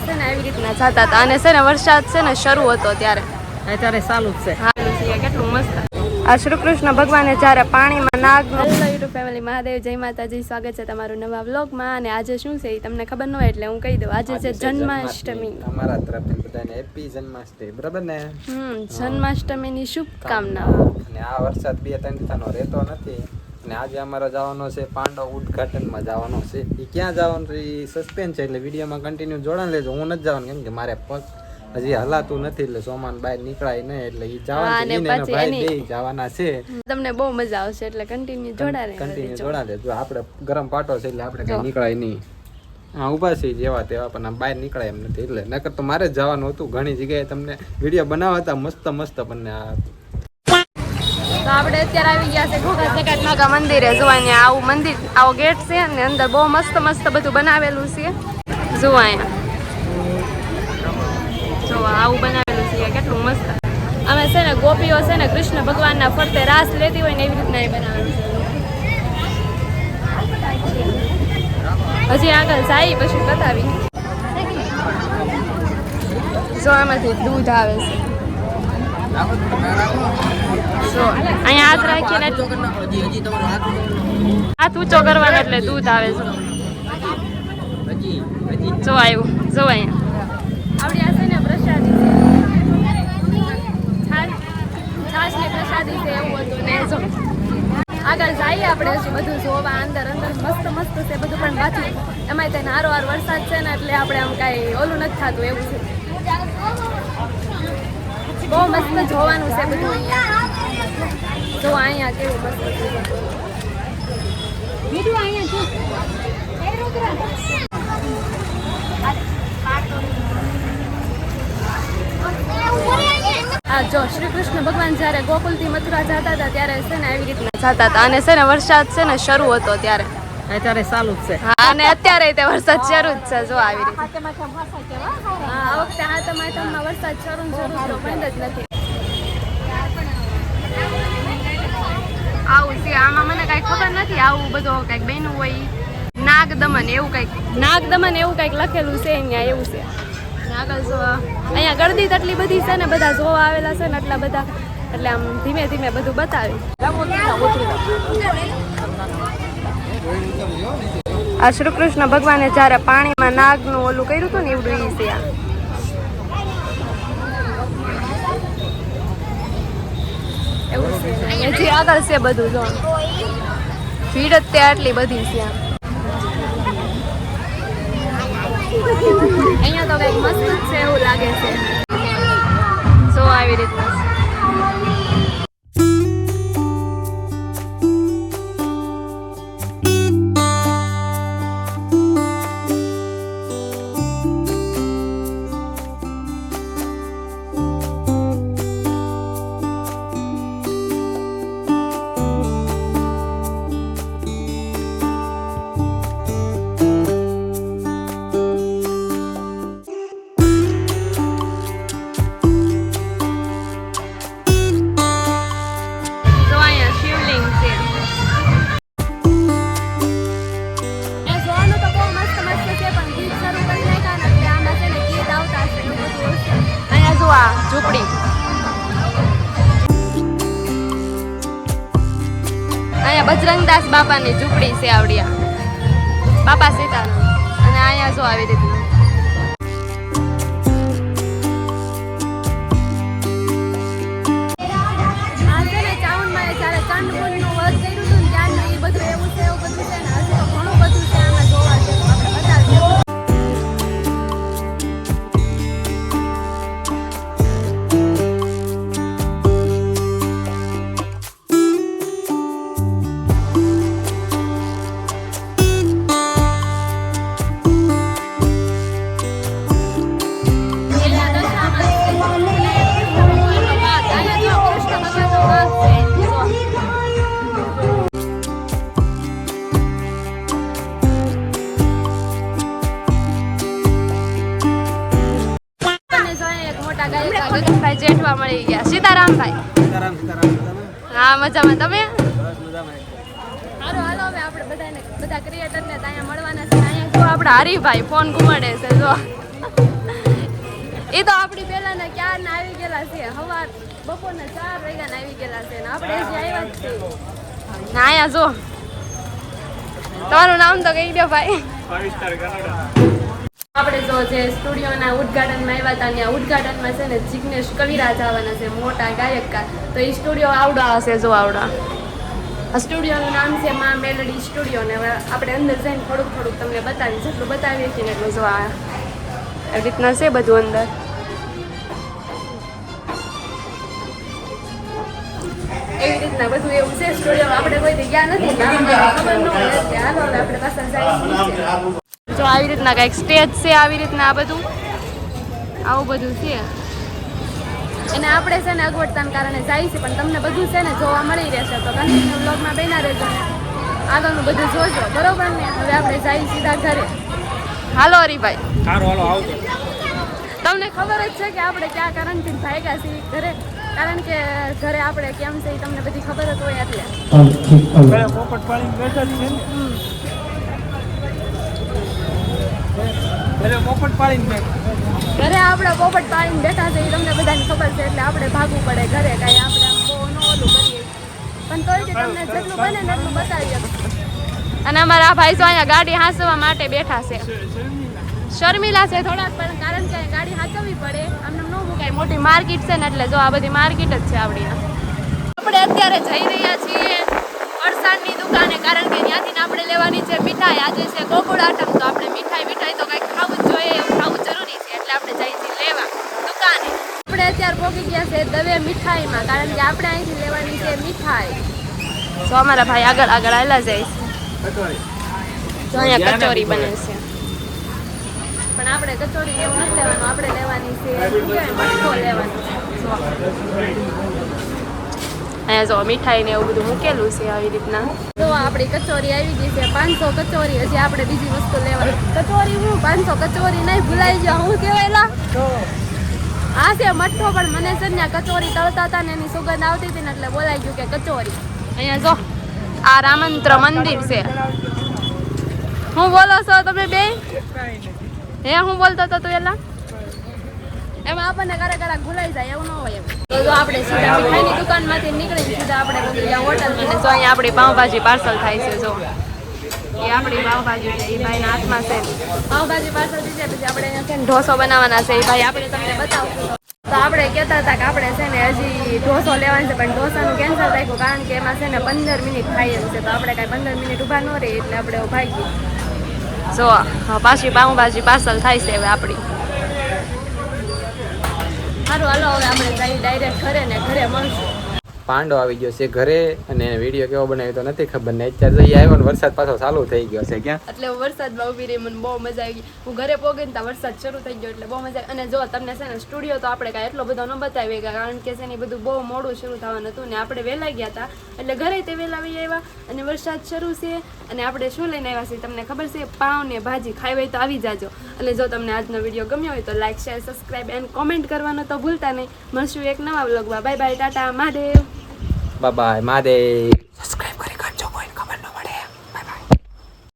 છે ને એવી રીતના જતા હતા અને છે ને વરસાદ છે ને શરૂ હતો ત્યારે અત્યારે ચાલુ જ છે. હા કેટલું મસ્ત. આ શ્રી કૃષ્ણ ભગવાને જ્યારે પાણીમાં નાગ. હેલો યુટ્યુબ ફેમિલી, મહાદેવ, જય માતાજી. સ્વાગત છે તમારું નવા વ્લોગમાં. અને આજે શું છે એ તમને ખબર ન હોય એટલે હું કહી દઉં. આજે છે જન્માષ્ટમી. અમારા તરફથી બધાને હેપી જન્માષ્ટમી, બરાબર ને? જન્માષ્ટમીની શુભકામનાઓ. અને આ વરસાદ 2-3 દિવસનો રહેતો નથી અને આજે અમારે જવાનો છે પાંડવ ઉદ્ઘાટનમાં જવાનો છે. એ ક્યાં જવાનું છે એ સસ્પેન્સ છે એટલે વિડીયોમાં કન્ટિન્યુ જોડાણ લેજો. હું નથી જવાનું કેમ કે મારે પગ હજી હલાતું નથી એટલે સોમાન બહાર નીકળાય નહીં એટલે એ જવાના છે. તમને બહુ મજા આવશે એટલે કન્ટિન્યુ જોડાડે. જો આપણે ગરમ પાટો છે એટલે આપણે કઈ નીકળાય નહીં. હા ઊભા છે જેવા તેવા પણ બહાર નીકળાય એમ નથી એટલે નકર તો મારે જ જવાનું હતું. ઘણી જગ્યાએ તમને વિડીયો બનાવવા હતા મસ્ત પણ તો આપણે અત્યારે આવી ગયા છે ઘોઘા જગતનાગા મંદિરે. જો અહીંયા આવું મંદિર, આવો ગેટ છે અને અંદર બહુ મસ્ત બધું બનાવેલું છે. જો અહીંયા જો આવું બનાવેલું છે કેટલું મસ્ત. અમે છે ને ગોપીઓ છે ને કૃષ્ણ ભગવાનના ફરતે રાસ લેતી હોય ને એવી રીતના એ બનાવેલું છે. હજી આગળ જાય પછી બતાવી. જો આમાંથી દૂધ આવે છે. અહીંયા હાથ રાખીને હાથ ઊંચો કરવાનો એટલે દૂધ આવે છે. જો આવ્યું, જો અહીંયા આવડી આ છે ને પ્રસાદી છે, છાશની પ્રસાદી છે એવું હતું ને. જો આગળ જઈએ આપણે હજી બધું જોવા. અંદર મસ્ત છે બધું પણ પાછું એમાં તેને હારો વરસાદ છે ને એટલે આપણે આમ કાંઈ ઓલું નથી થતું એવું છે. બહુ મસ્ત જોવાનું છે બધું અહીંયા. જો અહીંયા કેવું મસ્ત હા જો શ્રી કૃષ્ણ ભગવાન જ્યારે ગોકુલથી મથુરા જતા હતા ત્યારે છે ને આવી રીતના જતા હતા અને છે ને વરસાદ છે ને શરૂ હતો ત્યારે અત્યારે ચાલુ જ છે. હા અને અત્યારે તે વરસાદ શરૂ જ છે. જો આવી રીતે હા આ વખતે હાતમ આઠમમાં વરસાદ શરૂ બંધ જ નથી. આવું છે આમાં મને કઈ ખબર નથી. આવું બધું કઈક બન્યું હોય નાગદમન એવું કઈક લખેલું છે અહીંયા એવું છે. આગળ જો અહીંયા ગળદી એટલી બધી છે ને બધા જોવા આવેલા છે ને એટલા બધા એટલે આમ ધીમે બધું બતાવી. આ શ્રી કૃષ્ણ ભગવાને જ્યારે પાણીમાં નાગનું ઓલું કર્યું હતું ને એવડું ઈ છે. એવું છે હજી આગળ છે બધું. જો ભીડ જ ત્યાં આટલી બધી છે. અહીંયા તો કઈક મસ્ત છે એવું લાગે છે. જો આવી રીતના ઝૂંપડી. અહીંયા બજરંગદાસ બાપાની ઝૂંપડી છે આવડિયા બાપા સીતારામ. અને અહીંયા જો આવી રીતના આ છે ને ચાઉનમાં જ્યારે ચંડમુંડનું વધ કર્યું હતું ને ત્યારનું એ બધું એવું છે ને હજી તો ઘણું બધું છે આમાં જોવા જેવું. આપણે બતાવીએ. ગગનભાઈ જેઠવા મળી ગયા. સીતારામભાઈ. હા મજામાં. તમે? હાલો હવે આપણે બધા ક્રિએટરને ત્યાં મળવાના છે. અહીંયા જો આપણે હરીભાઈ ફોન ઘુમાડે છે. જો એ તો આપણી પહેલાના ક્યારના આવી ગયેલા છે સવાર બપોરના 4 વાગ્યાના આવી ગયેલા છે ને આપણે હજી આવ્યા જ છે ના આયા જો તમારું નામ તો કહી દો ભાઈ આપણે જો જે સ્ટુડિયોના ઉદ્ઘાટનમાં આવ્યા હતા ત્યાં ઉદ્ઘાટનમાં છે ને જિગ્નેશ કવિરાજ આવવાના છે મોટા ગાયકકાર તો એ સ્ટુડિયો આવડા હશે જો આવડા આ સ્ટુડિયોનું નામ છે મા મેલડી સ્ટુડિયો ને હવે આપણે અંદર જઈને થોડુંક તમને બતાવીએ જેટલું બતાવીએ છીએ ને એટલું જો આ એવી રીતના છે બધું અંદર એવી રીતના બધું એવું છે સ્ટુડિયો આપણે કોઈ ગયા નથી ખબર ન હોય હાલો હવે આપણે પાછા જઈએ જો આવી રીતના કંઈક સ્ટેજ છે આવી રીતના આ બધું આવું બધું છે અને આપણે છે ને અગવડતાને કારણે જાય છે પણ તમને બધું છે ને જોવા મળી રહેશે તો કન્ટિન્યુ બ્લોગમાં બેના રહેજો ને આગળનું બધું જોજો બરોબર ને હવે આપણે જઈએ સીધા ઘરે હાલો હરીભાઈ હાલો આવજો તમને ખબર જ છે કે આપણે ક્યાં કારણથી ભાગ્યા છીએ ઘરે કારણ કે ઘરે આપણે કેમ છે એ તમને બધી ખબર જ હોય એટલે પોપટ પાણી બેઠા છે ને પોપટ પાણી ઘરે આપણે પોપટ પાડીને બેઠા છે એ તમને બધાને ખબર છે એટલે આપણે ભાગવું પડે ઘરે કાંઈ આપણે આમ બહુ ન ઓલું કરીએ પણ તોય તે તમને જેટલું બને ને એટલું બતાવીએ અને અમારા આ ભાઈ તો અહીંયા ગાડી હાંસવા માટે બેઠા છે શર્મિલા છે થોડાક પણ કારણ કે ગાડી હાંચવવી પડે આમને ન મુકાય મોટી માર્કેટ છે ને એટલે જો આ બધી માર્કેટ જ છે આપણી આપણે અત્યારે જઈ રહ્યા છીએ વરસાદની દુકાને કારણ કે ત્યાંથી આપણે લેવાની છે મીઠાઈ આજે છે ગોકુળ આટમ તો આપણે મીઠાઈ તો કંઈક ખાવું જ જોઈએ એવું ખાવું જરૂરી છે એટલે આપણે જઈએ છીએ લેવા દુકાને આપણે અત્યારે પહોંચી ગયા છે દવે મીઠાઈમાં કારણ કે આપણે અહીંથી લેવાની છે મીઠાઈ તો અમારા ભાઈ આગળ આવેલા જાય છે તો અહીંયા કચોરી બને છે પણ આપણે કચોરી એવું નથી લેવાનું આપણે લેવાની છે મઠો લેવાનો અહીંયા જો મીઠાઈ ને એવું બધું મૂકેલું છે આવી રીતના તો આપણી કચોરી આવી ગઈ છે 500 કચોરી હજી આપણે બીજી વસ્તુ લેવાની કચોરી હું 500 કચોરી નહીં ભૂલાઈ જાવ હું કહેવાયલા આ છે મઠ્ઠો પણ મને છે ને કચોરી તળતા હતા ને એની સુગંધ આવતી હતી ને એટલે બોલાઈ ગયું કે કચોરી અહીંયા જો આ રામંત્ર મંદિર છે હું બોલો છો તમે બે હે હું બોલતો હતો તું એલા એમાં આપણને ક્યારેક ભૂલાઈ જાય એવું ન હોય એમ તો જો આપણે સીધા મીઠાઈની દુકાનમાંથી નીકળીને સીધા આપણે પહોંચી ગયા હોટલમાં ને જો અહીંયા આપણી પાઉંભાજી પાર્સલ થાય છે જો એ આપણી પાઉંભાજી છે એ ભાઈના હાથમાં છે પાઉંભાજી પાર્સલ દીધે પછી આપણે અહીંયા છે ને ઢોસો બનાવવાના છે એ ભાઈ આપણે તમને બતાવશું તો આપણે કહેતા હતા કે આપણે છે ને હજી ઢોસો લેવાનો છે પણ ઢોસાનું કેન્સલ રાખ્યું કારણ કે એમાં છે ને 15 મિનિટ થાય એમ છે તો આપણે કાંઈ 15 મિનિટ ઊભા ન રહીએ એટલે આપણે ભાગી જો પાછી પાઉંભાજી પાર્સલ થાય છે હવે આપણી સારું હાલો હવે આપણે જઈ ડાયરેક્ટ ઘરે ને ઘરે મળશું પાંડો આવી ગયો છે ઘરે અને વિડીયો કેવો બનાવ્યો તો નથી ખબર ને અત્યારે જઈ આવ્યો ને વરસાદ પાછો ચાલુ થઈ ગયો છે ક્યાં એટલે વરસાદમાં ઊભી રહી મને બહુ મજા આવી હું ઘરે પહોંચી ને વરસાદ શરૂ થઈ ગયો એટલે બહુ મજા આવી અને જો તમને છે ને સ્ટુડિયો તો આપણે કાંઈ એટલો બધો ન બતાવી કારણ કે છે ને બધું બહુ મોડું શરૂ થવાનું હતું ને આપણે વહેલા ગયા હતા એટલે ઘરે તે વહેલા આવી આવ્યા અને વરસાદ શરૂ છે અને આપણે શું લઈને આવ્યા છીએ તમને ખબર છે પાઉં ને ભાજી ખાઈ હોય તો આવી જાજો અને જો તમને આજનો વિડીયો ગમ્યો હોય તો like share subscribe and comment કરવાનું તો ભૂલતા નહીં મળશું એક નવા વ્લોગમાં bye bye Tata Mahadev bye bye Mahadev